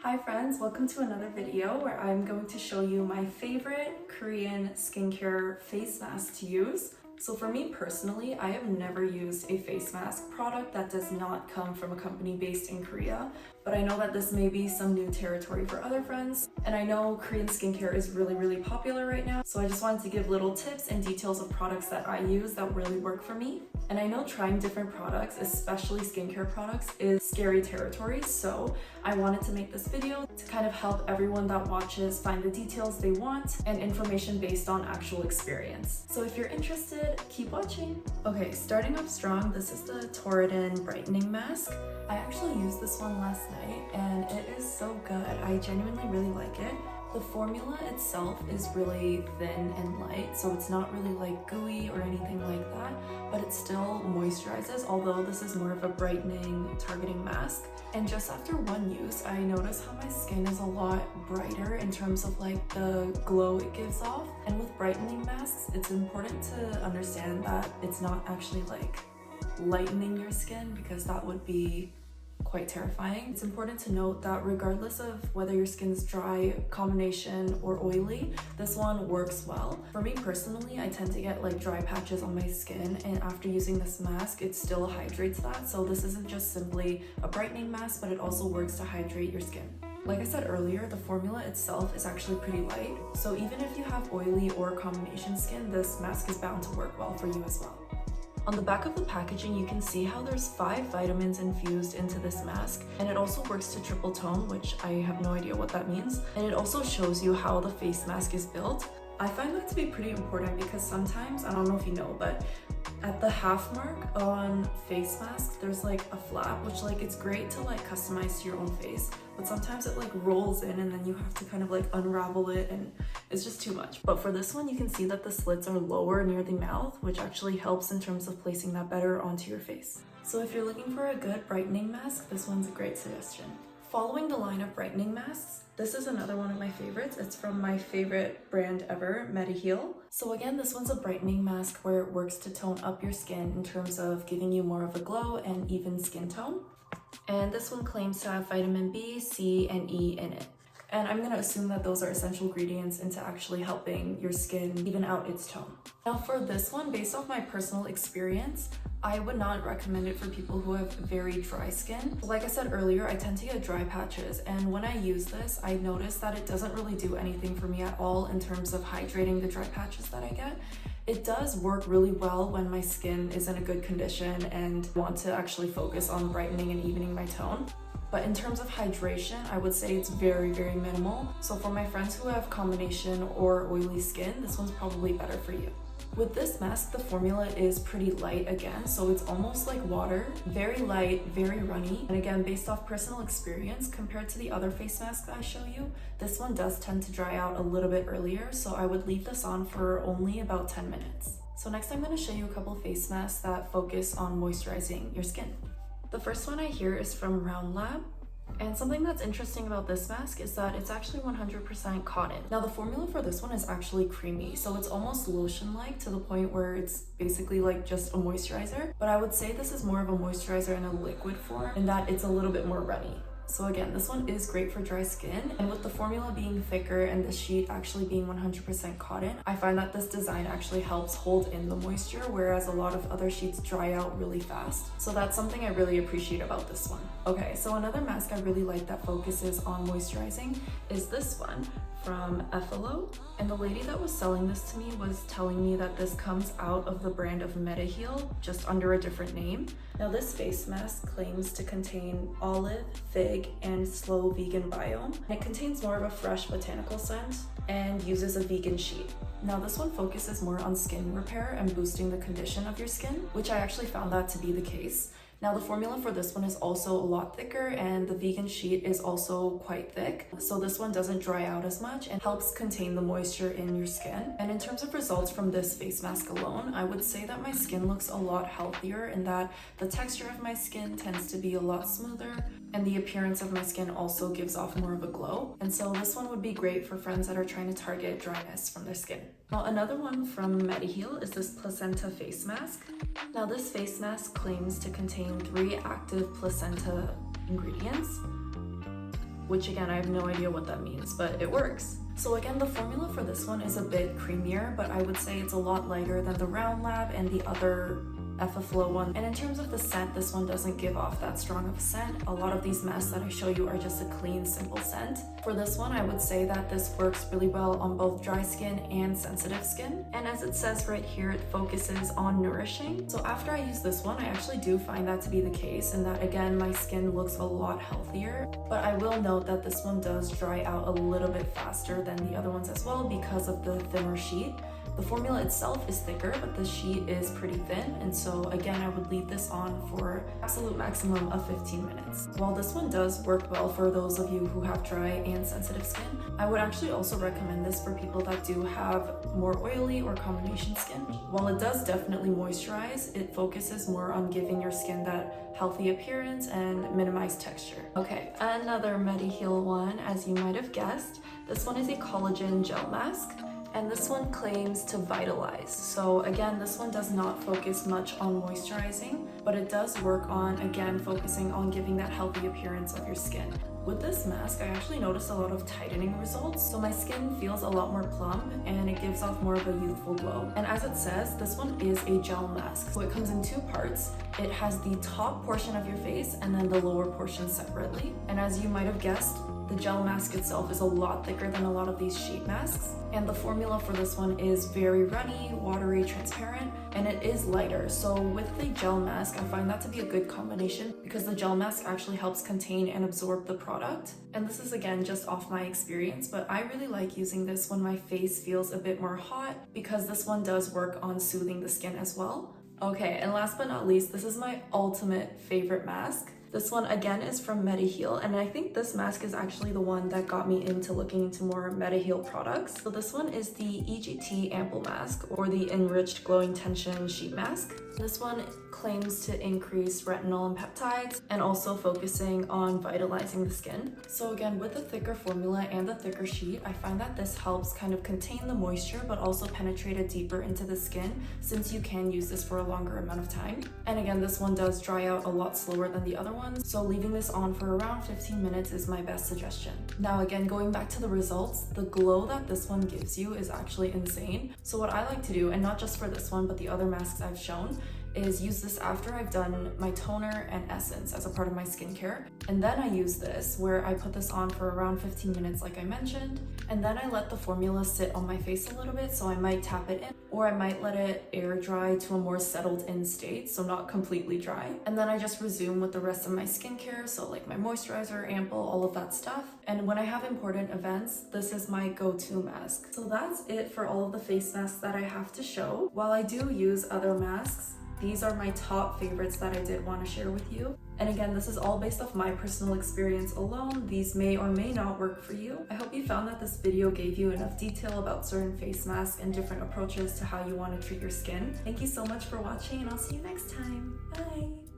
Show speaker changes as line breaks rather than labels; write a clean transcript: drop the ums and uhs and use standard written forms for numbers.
Hi friends, welcome to another video where I'm going to show you my favorite Korean skincare face mask to use. So for me personally, I have never used a face mask product that does not come from a company based in Korea, but I know that this may be some new territory for other friends, and I know Korean skincare is really popular right now, so I just wanted to give little tips and details of products that I use that really work for me. And I know trying different products, especially skincare products, is scary territory, so I wanted to make this video to kind of help everyone that watches find the details they want and information based on actual experience. So if you're interested, keep watching. Okay, starting off strong, this is the Torriden Brightening Mask. I actually used this one last night and it is so good. I genuinely really like it. The formula itself is really thin and light, so it's not really like gooey or anything like that, but it still moisturizes, although this is more of a brightening, targeting mask. And just after one use, I noticed how my skin is a lot brighter in terms of like the glow it gives off. And with brightening masks, it's important to understand that it's not actually like lightening your skin, because that would be quite terrifying. It's important to note that regardless of whether your skin's dry, combination, or oily, this one works well. For me personally, I tend to get like dry patches on my skin, and after using this mask, it still hydrates that. So this isn't just simply a brightening mask, but it also works to hydrate your skin. Like I said earlier, the formula itself is actually pretty light, so even if you have oily or combination skin, this mask is bound to work well for you as well. On the back of the packaging, you can see how there's 5 vitamins infused into this mask, and it also works to triple tone, which I have no idea what that means. And it also shows you how the face mask is built. I find that to be pretty important because sometimes, I don't know if you know, but at the half mark on face masks, there's like a flap, which like it's great to like customize to your own face, but sometimes it like rolls in and then you have to kind of like unravel it, and it's just too much. But for this one, you can see that the slits are lower near the mouth, which actually helps in terms of placing that better onto your face. So if you're looking for a good brightening mask, this one's a great suggestion. Following the line of brightening masks, this is another one of my favorites. It's from my favorite brand ever, Mediheal. So again, this one's a brightening mask where it works to tone up your skin in terms of giving you more of a glow and even skin tone. And this one claims to have vitamin B, C, and E in it. And I'm gonna assume that those are essential ingredients into actually helping your skin even out its tone. Now for this one, based off my personal experience, I would not recommend it for people who have very dry skin. Like I said earlier, I tend to get dry patches, and when I use this, I notice that it doesn't really do anything for me at all in terms of hydrating the dry patches that I get. It does work really well when my skin is in a good condition and want to actually focus on brightening and evening my tone. But in terms of hydration, I would say it's very minimal. So for my friends who have combination or oily skin, this one's probably better for you. With this mask, the formula is pretty light again, so it's almost like water, very light, very runny. And again, based off personal experience, compared to the other face masks I show you, this one does tend to dry out a little bit earlier, so I would leave this on for only about 10 minutes. So next I'm going to show you a couple face masks that focus on moisturizing your skin. The first one I hear is from Round Lab. And something that's interesting about this mask is that it's actually 100% cotton. Now the formula for this one is actually creamy, so it's almost lotion-like to the point where it's basically like just a moisturizer. But I would say this is more of a moisturizer in a liquid form, in that it's a little bit more runny. So again, this one is great for dry skin, and with the formula being thicker and the sheet actually being 100% cotton, I find that this design actually helps hold in the moisture, whereas a lot of other sheets dry out really fast. So that's something I really appreciate about this one. Okay, so another mask I really like that focuses on moisturizing is this one from Efilow. And the lady that was selling this to me was telling me that this comes out of the brand of Mediheal, just under a different name. Now this face mask claims to contain olive, fig, and slow vegan biome. It contains more of a fresh botanical scent and uses a vegan sheet. Now this one focuses more on skin repair and boosting the condition of your skin, which I actually found that to be the case. Now the formula for this one is also a lot thicker, and the vegan sheet is also quite thick. So this one doesn't dry out as much and helps contain the moisture in your skin. And in terms of results from this face mask alone, I would say that my skin looks a lot healthier, in that the texture of my skin tends to be a lot smoother, and the appearance of my skin also gives off more of a glow. And so this one would be great for friends that are trying to target dryness from their skin. Now another one from Mediheal is this placenta face mask. Now this face mask claims to contain 3 active placenta ingredients. which again, I have no idea what that means, but it works. So again, the formula for this one is a bit creamier, but I would say it's a lot lighter than the Round Lab and the other Efilow one. And in terms of the scent, this one doesn't give off that strong of a scent. A lot of these masks that I show you are just a clean, simple scent. For this one, I would say that this works really well on both dry skin and sensitive skin. And as it says right here, it focuses on nourishing. So after I use this one, I actually do find that to be the case, and that again, my skin looks a lot healthier. But I will note that this one does dry out a little bit faster than the other ones as well because of the thinner sheet. The formula itself is thicker, but the sheet is pretty thin, and so again, I would leave this on for absolute maximum of 15 minutes. While this one does work well for those of you who have dry and sensitive skin, I would actually also recommend this for people that do have more oily or combination skin. While it does definitely moisturize, it focuses more on giving your skin that healthy appearance and minimize texture. Okay, another Mediheal one, as you might have guessed. This one is a collagen gel mask. And this one claims to vitalize. So again, this one does not focus much on moisturizing, but it does work on, again, focusing on giving that healthy appearance of your skin. With this mask, I actually noticed a lot of tightening results, so my skin feels a lot more plump and it gives off more of a youthful glow. And as it says, this one is a gel mask, so it comes in two parts. It has the top portion of your face and then the lower portion separately. And as you might have guessed, the gel mask itself is a lot thicker than a lot of these sheet masks, and the formula for this one is very runny, watery, transparent, and it is lighter. So with the gel mask, I find that to be a good combination because the gel mask actually helps contain and absorb the product. And this is again just off my experience, but I really like using this when my face feels a bit more hot because this one does work on soothing the skin as well. Okay, and last but not least, this is my ultimate favorite mask. This one again is from Mediheal, and I think this mask is actually the one that got me into looking into more Mediheal products. So this one is the e.g.t ampoule mask, or the enriched glowing tension sheet mask. This one claims to increase retinol and peptides, and also focusing on vitalizing the skin. So again, with the thicker formula and the thicker sheet, I find that this helps kind of contain the moisture, but also penetrate it deeper into the skin, since you can use this for a longer amount of time. And again, this one does dry out a lot slower than the other ones, so leaving this on for around 15 minutes is my best suggestion. Now again, going back to the results, the glow that this one gives you is actually insane. So what I like to do, and not just for this one, but the other masks I've shown, is use this after I've done my toner and essence as a part of my skincare. And then I use this where I put this on for around 15 minutes like I mentioned, and then I let the formula sit on my face a little bit, so I might tap it in, or I might let it air dry to a more settled in state, so not completely dry. And then I just resume with the rest of my skincare, so like my moisturizer, ampoule, all of that stuff. And when I have important events, this is my go-to mask. So that's it for all of the face masks that I have to show. While I do use other masks, these are my top favorites that I did want to share with you. And again, this is all based off my personal experience alone. These may or may not work for you. I hope you found that this video gave you enough detail about certain face masks and different approaches to how you want to treat your skin. Thank you so much for watching, and I'll see you next time. Bye!